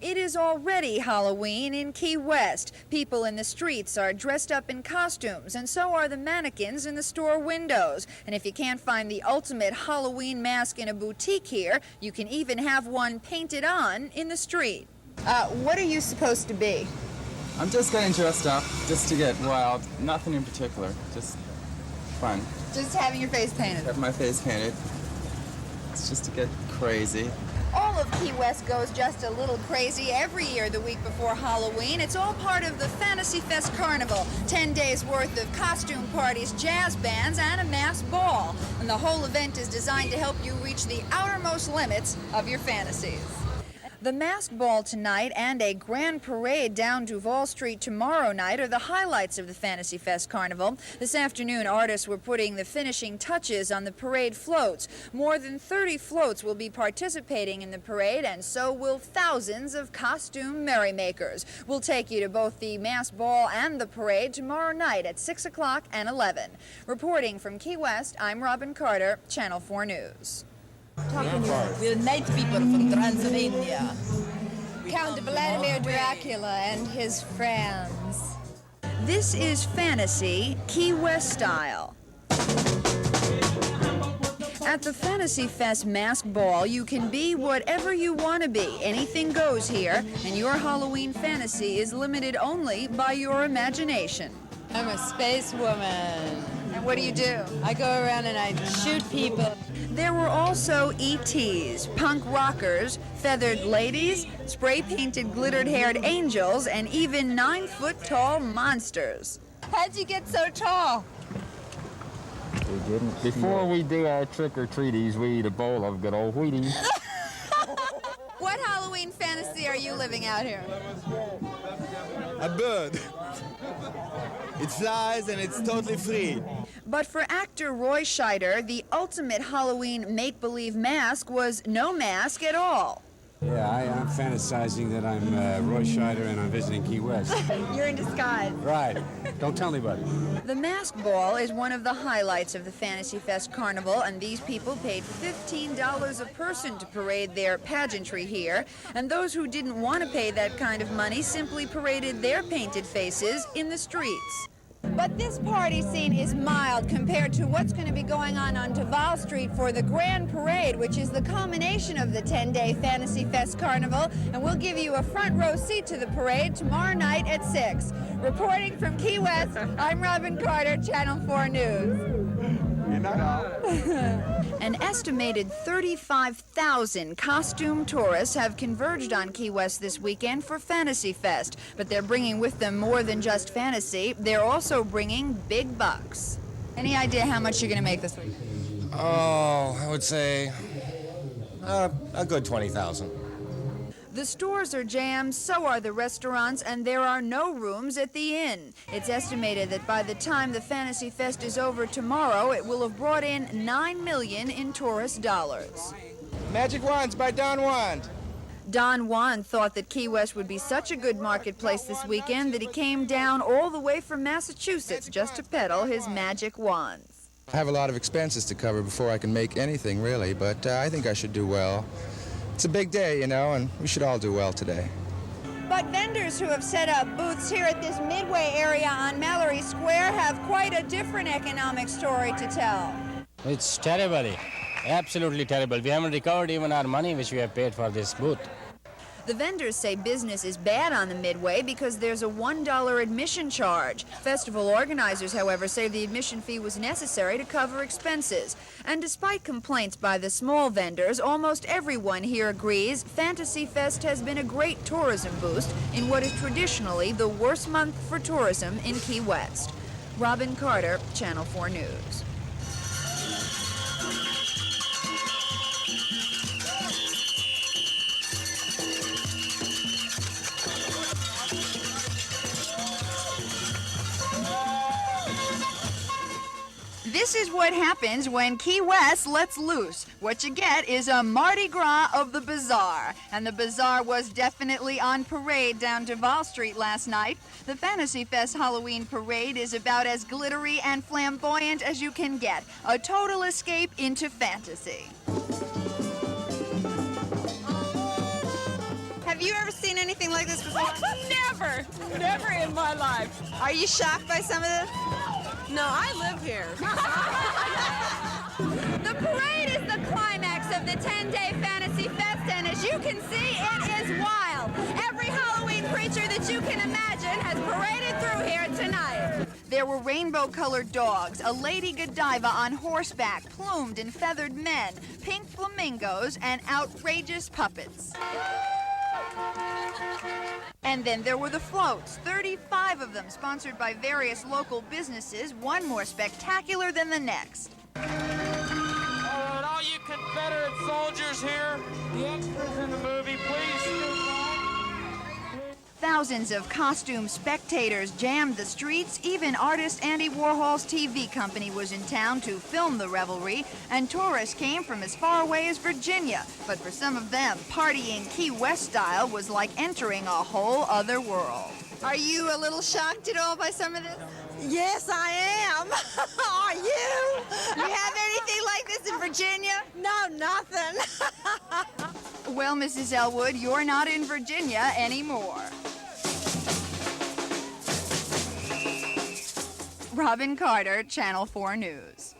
It is already Halloween in Key West. People in the streets are dressed up in costumes, and so are the mannequins in the store windows. And if you can't find the ultimate Halloween mask in a boutique here, you can even have one painted on in the street. What are you supposed to be? I'm just getting dressed up, just to get wild. Nothing in particular, just fun. Just having your face painted. Have my face painted. It's just to get crazy. All of Key West goes just a little crazy every year the week before Halloween. It's all part of the Fantasy Fest Carnival. 10 days worth of costume parties, jazz bands, and a masked ball. And the whole event is designed to help you reach the outermost limits of your fantasies. The masked ball tonight and a grand parade down Duval Street tomorrow night are the highlights of the Fantasy Fest Carnival. This afternoon, artists were putting the finishing touches on the parade floats. More than 30 floats will be participating in the parade, and so will thousands of costume merrymakers. We'll take you to both the masked ball and the parade tomorrow night at 6 o'clock and 11. Reporting from Key West, I'm Robyn Carter, Channel 4 News. Talking with night people from Transylvania. Count Vladimir Dracula and his friends. This is fantasy, Key West style. At the Fantasy Fest Mask Ball, you can be whatever you want to be. Anything goes here, and your Halloween fantasy is limited only by your imagination. I'm a space woman. And what do you do? I go around and I shoot people. There were also ETs, punk rockers, feathered ladies, spray-painted glittered-haired angels, and even 9-foot-tall monsters. How'd you get so tall? We didn't. Before we do our trick-or-treaties, we eat a bowl of good old Wheaties. What Halloween fantasy are you living out here? A bird. It flies and it's totally free. But for actor Roy Scheider, the ultimate Halloween make-believe mask was no mask at all. Yeah, I'm fantasizing that I'm Roy Scheider and I'm visiting Key West. You're in disguise. Right. Don't tell anybody. The mask ball is one of the highlights of the Fantasy Fest Carnival, and these people paid $15 a person to parade their pageantry here. And those who didn't want to pay that kind of money simply paraded their painted faces in the streets. But this party scene is mild compared to what's going to be going on Duval Street for the Grand Parade, which is the culmination of the 10-day Fantasy Fest Carnival. And we'll give you a front row seat to the parade tomorrow night at 6. Reporting from Key West, I'm Robyn Carter, Channel 4 News. An estimated 35,000 costume tourists have converged on Key West this weekend for Fantasy Fest, but they're bringing with them more than just fantasy. They're also bringing big bucks. Any idea how much you're going to make this week? Oh, I would say a good 20,000. The stores are jammed, so are the restaurants, and there are no rooms at the inn. It's estimated that by the time the Fantasy Fest is over tomorrow, it will have brought in $9 million in tourist dollars. Magic Wands by Don Wand. Don Juan thought that Key West would be such a good marketplace this weekend that he came down all the way from Massachusetts just to peddle his magic wands. I have a lot of expenses to cover before I can make anything, really, but I think I should do well. It's a big day, you know, and we should all do well today. But vendors who have set up booths here at this Midway area on Mallory Square have quite a different economic story to tell. It's terrible, absolutely terrible. We haven't recovered even our money which we have paid for this booth. The vendors say business is bad on the Midway because there's a $1 admission charge. Festival organizers, however, say the admission fee was necessary to cover expenses. And despite complaints by the small vendors, almost everyone here agrees Fantasy Fest has been a great tourism boost in what is traditionally the worst month for tourism in Key West. Robyn Carter, Channel 4 News. This is what happens when Key West lets loose. What you get is a Mardi Gras of the Bazaar. And the Bazaar was definitely on parade down Duval Street last night. The Fantasy Fest Halloween Parade is about as glittery and flamboyant as you can get. A total escape into fantasy. Have you ever seen anything like this before? Never! Never in my life. Are you shocked by some of this? No, I live here. The parade is the climax of the 10-day Fantasy Fest, and as you can see, it is wild. Every Halloween creature that you can imagine has paraded through here tonight. There were rainbow-colored dogs, a Lady Godiva on horseback, plumed and feathered men, pink flamingos, and outrageous puppets. And then there were the floats, 35 of them, sponsored by various local businesses, one more spectacular than the next. All right, all you Confederate soldiers here, the extras in the movie, please. Thousands of costume spectators jammed the streets. Even artist Andy Warhol's TV company was in town to film the revelry, and tourists came from as far away as Virginia. But for some of them, partying Key West style was like entering a whole other world. Are you a little shocked at all by some of this? Yes, I am. Are you? You have anything like this in Virginia? No, nothing. Well, Mrs. Elwood, you're not in Virginia anymore. Robyn Carter, Channel 4 News.